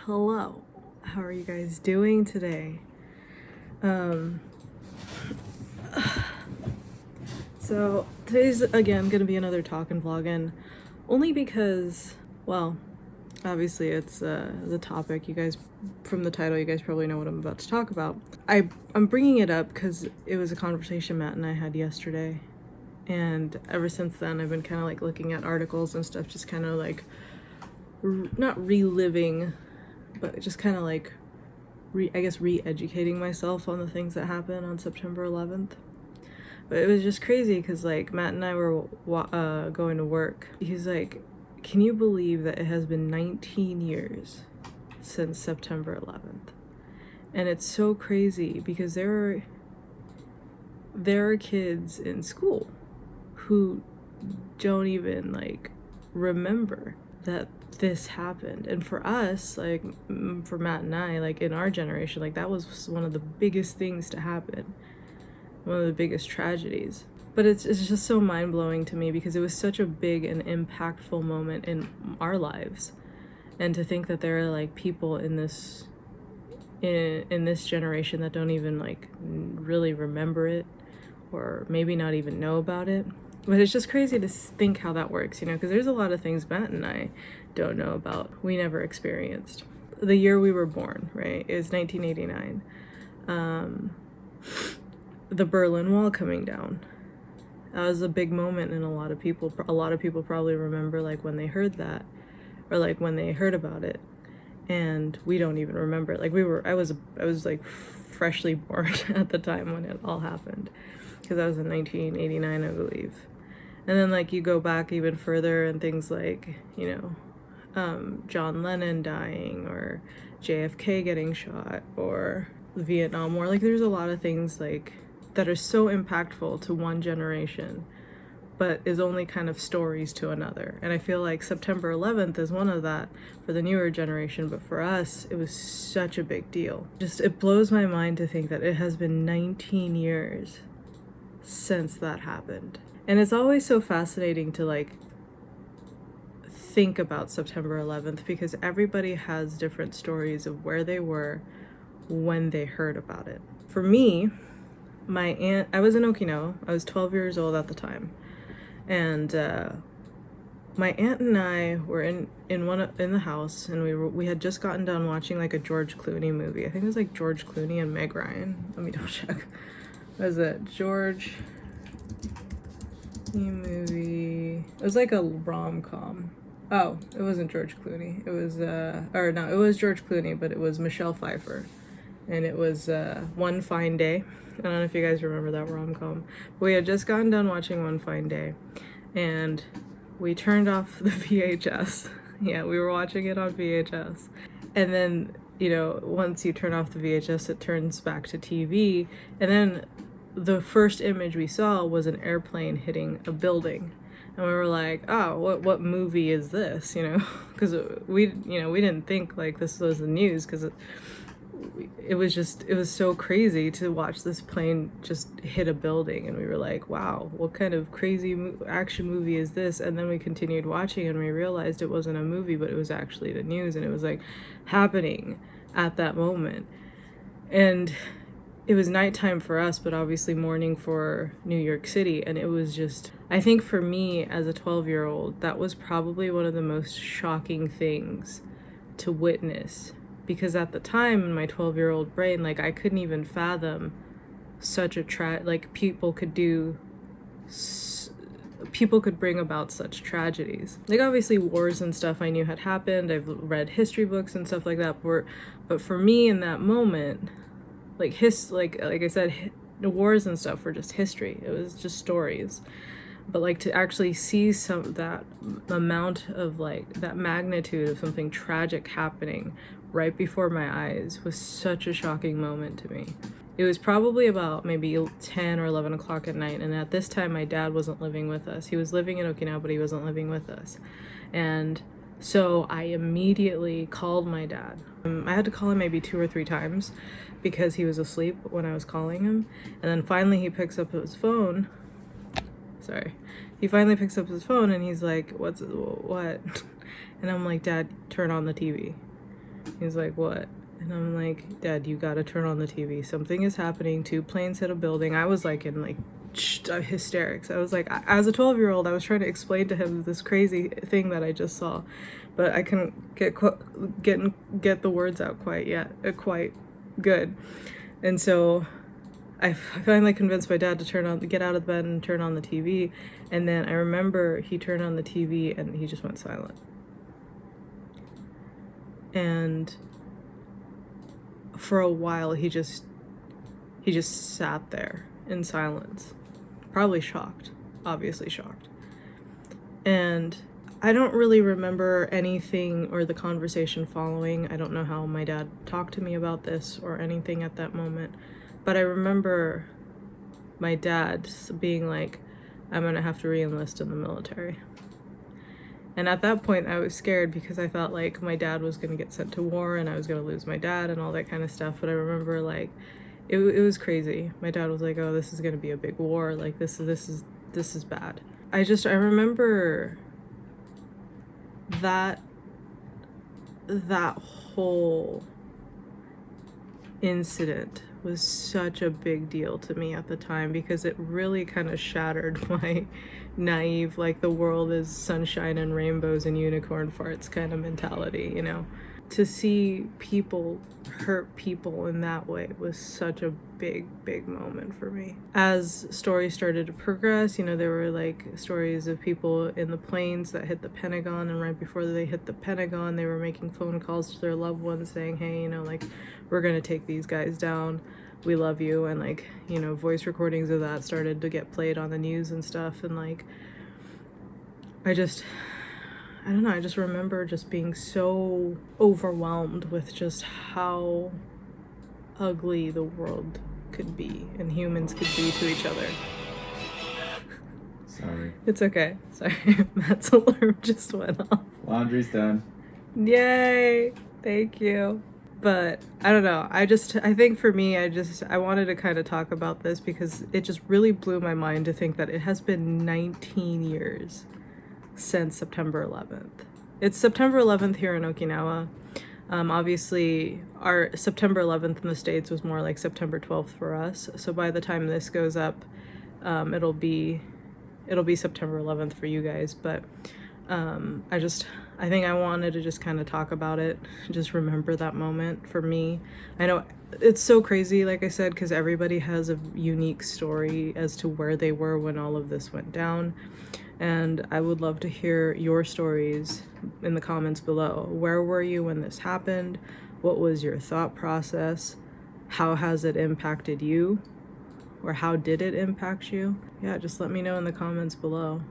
Hello, how are you guys doing today? So today's again gonna be another talking vlog, and only because, well, obviously it's the topic. You guys, from the title, you guys probably know what I'm about to talk about. I'm bringing it up because it was a conversation Matt and I had yesterday, and ever since then I've been kind of like looking at articles and stuff, just kind of like not reliving, but just kind of like re-educating myself on the things that happened on September 11th. But it was just crazy because like Matt and I were going to work. He's like, can you believe that it has been 19 years since September 11th? And it's so crazy because there are kids in school who don't even like remember that this happened. And for us, like for Matt and I, like in our generation, like that was one of the biggest things to happen, one of the biggest tragedies. But it's just so mind-blowing to me because it was such a big and impactful moment in our lives. And to think that there are like people in this generation that don't even like really remember it, or maybe not even know about it. But it's just crazy to think how that works, you know, because there's a lot of things Matt and I don't know about, we never experienced. The year we were born, right, is 1989. The Berlin Wall coming down. That was a big moment, and a lot of people probably remember like when they heard that, or like when they heard about it, and we don't even remember. Like I was like freshly born at the time when it all happened, because that was in 1989, I believe. And then like you go back even further and things like, you know, John Lennon dying, or JFK getting shot, or the Vietnam War. Like there's a lot of things like that are so impactful to one generation, but is only kind of stories to another. And I feel like September 11th is one of that for the newer generation, but for us, it was such a big deal. Just, it blows my mind to think that it has been 19 years since that happened. And it's always so fascinating to like think about September 11th because everybody has different stories of where they were when they heard about it. For me, my aunt, I was in Okinawa. I was 12 years old at the time. And my aunt and I were in the house, and we had just gotten done watching like a George Clooney movie. I think it was like George Clooney and Meg Ryan. Let me double check. What was it? George movie. It was like a rom-com. Oh, it wasn't George Clooney. It was or no, it was George Clooney, but it was Michelle Pfeiffer. And it was One Fine Day. I don't know if you guys remember that rom-com. But we had just gotten done watching One Fine Day, and we turned off the VHS. Yeah, we were watching it on VHS. And then, you know, once you turn off the VHS, it turns back to TV. And then the first image we saw was an airplane hitting a building. And we were like, oh, what movie is this? You know, because we didn't think like this was the news, because it was so crazy to watch this plane just hit a building, and we were like, wow, what kind of crazy action movie is this? And then we continued watching, and we realized it wasn't a movie, but it was actually the news, and it was like happening at that moment. And it was nighttime for us, but obviously morning for New York City. And it was just, I think for me as a 12-year-old, that was probably one of the most shocking things to witness. Because at the time, in my 12-year-old brain, like I couldn't even fathom such a like people could bring about such tragedies. Like obviously wars and stuff I knew had happened. I've read history books and stuff like that. But for me in that moment, like I said, the wars and stuff were just history. It was just stories. But like to actually see that amount of like that magnitude of something tragic happening right before my eyes was such a shocking moment to me. It was probably about maybe 10 or 11 o'clock at night, and at this time my dad wasn't living with us. He was living in Okinawa, but he wasn't living with us. And so I immediately called my dad. I had to call him maybe 2 or 3 times because he was asleep when I was calling him. And then finally he picks up his phone. He finally picks up his phone and he's like, what? And I'm like, Dad, turn on the TV. He's like, what? And I'm like, Dad, you gotta turn on the TV. Something is happening. 2 planes hit a building. I was like in like hysterics. I was like, as a 12-year-old, I was trying to explain to him this crazy thing that I just saw, but I couldn't get the words out quite good. And so I finally convinced my dad to get out of bed and turn on the TV. And then I remember he turned on the TV and he just went silent. And for a while, he just sat there in silence, probably shocked, obviously shocked. And I don't really remember anything or the conversation following. I don't know how my dad talked to me about this or anything at that moment. But I remember my dad being like, I'm gonna have to re-enlist in the military. And at that point, I was scared because I felt like my dad was gonna get sent to war and I was gonna lose my dad and all that kind of stuff. But I remember like, it was crazy. My dad was like, oh, this is gonna be a big war. Like this is bad. I remember that whole incident was such a big deal to me at the time because it really kind of shattered my naive, like the world is sunshine and rainbows and unicorn farts kind of mentality, you know? To see people hurt people in that way was such a big moment for me. As stories started to progress, you know, there were like stories of people in the planes that hit the Pentagon, and right before they hit the Pentagon, they were making phone calls to their loved ones saying, hey, you know, like, we're gonna take these guys down. We love you. And like, you know, voice recordings of that started to get played on the news and stuff. And like, I don't know, I just remember just being so overwhelmed with just how ugly the world could be and humans could be to each other. Sorry. It's okay. Sorry. Matt's alarm just went off. Laundry's done. Yay! Thank you. But I don't know. I think for me, I wanted to kind of talk about this because it just really blew my mind to think that it has been 19 years since September 11th. It's September 11th here in Okinawa. Obviously, our September 11th in the States was more like September 12th for us. So by the time this goes up, it'll be September 11th for you guys. But I think I wanted to just kind of talk about it, just remember that moment for me. I know it's so crazy, like I said, because everybody has a unique story as to where they were when all of this went down. And I would love to hear your stories in the comments below. Where were you when this happened? What was your thought process? How has it impacted you? Or how did it impact you? Yeah, just let me know in the comments below.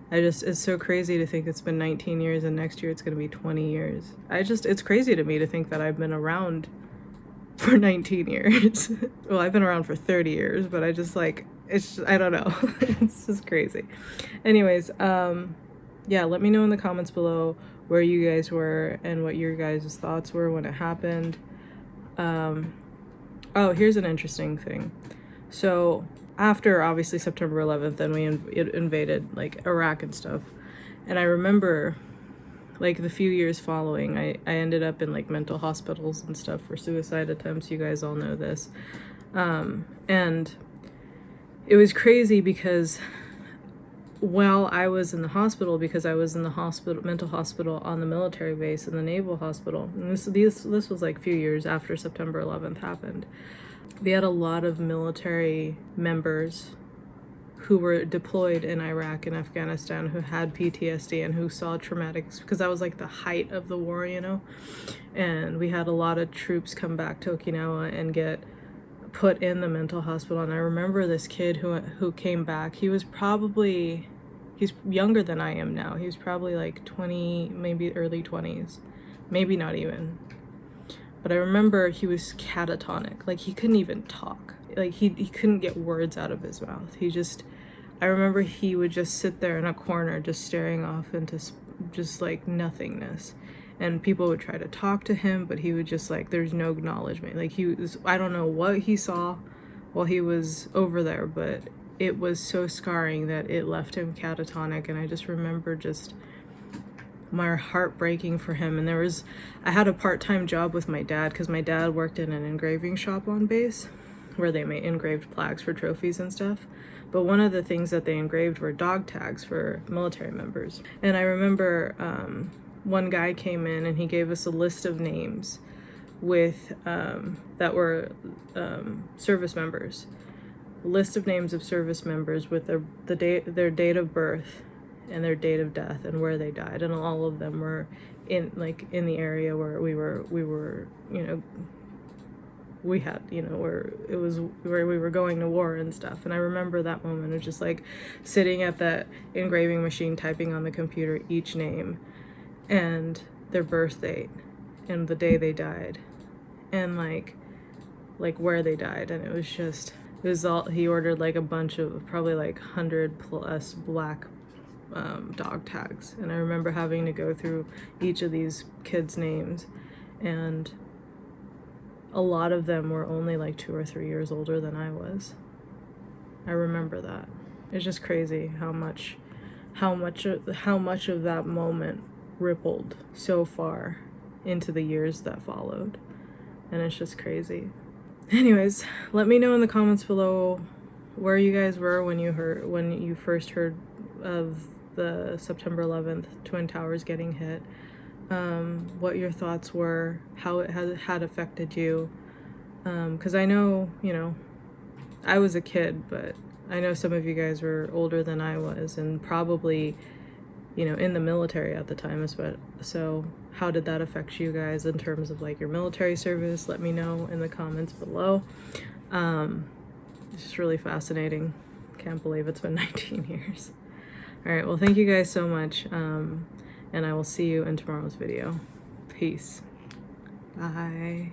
It's so crazy to think it's been 19 years and next year it's going to be 20 years. It's crazy to me to think that I've been around for 19 years. Well, I've been around for 30 years, but I don't know. It's just crazy. Anyways, yeah, let me know in the comments below where you guys were and what your guys' thoughts were when it happened. Oh, here's an interesting thing. So after obviously September 11th, then we invaded like Iraq and stuff. And I remember like the few years following, I ended up in like mental hospitals and stuff for suicide attempts. You guys all know this. And it was crazy because while I was in the hospital, because I was in the mental hospital on the military base and the naval hospital, and this was like a few years after September 11th happened. We had a lot of military members who were deployed in Iraq and Afghanistan who had PTSD and who saw traumatic, because that was like the height of the war, you know? And we had a lot of troops come back to Okinawa and get put in the mental hospital. And I remember this kid who came back. He's younger than I am now. He was probably like 20, maybe early 20s, maybe not even. But I remember he was catatonic. Like he couldn't even talk. Like he couldn't get words out of his mouth. I remember he would just sit there in a corner just staring off into just like nothingness. And people would try to talk to him, but he would just like, there's no acknowledgement. Like I don't know what he saw while he was over there, but it was so scarring that it left him catatonic. And I just remember my heart breaking for him. And I had a part-time job with my dad because my dad worked in an engraving shop on base where they made engraved plaques for trophies and stuff. But one of the things that they engraved were dog tags for military members. And I remember one guy came in and he gave us a list of names with that were service members. A list of names of service members with their date of birth and their date of death and where they died, and all of them were in the area where we were we had, where it was where we were going to war and stuff. And I remember that moment of just like sitting at that engraving machine, typing on the computer each name and their birth date and the day they died and like where they died. And it was all, he ordered like a bunch of probably like 100+ black dog tags. And I remember having to go through each of these kids' names, and a lot of them were only like 2 or 3 years older than I was. I remember that. It's just crazy how much of that moment rippled so far into the years that followed. And it's just crazy. Anyways, let me know in the comments below where you guys were when you first heard of the September 11th Twin Towers getting hit. What your thoughts were, how it had affected you. Because I know, I was a kid, but I know some of you guys were older than I was, and probably, in the military at the time. So how did that affect you guys in terms of like your military service? Let me know in the comments below. It's just really fascinating. Can't believe it's been 19 years. All right, well, thank you guys so much. And I will see you in tomorrow's video. Peace. Bye.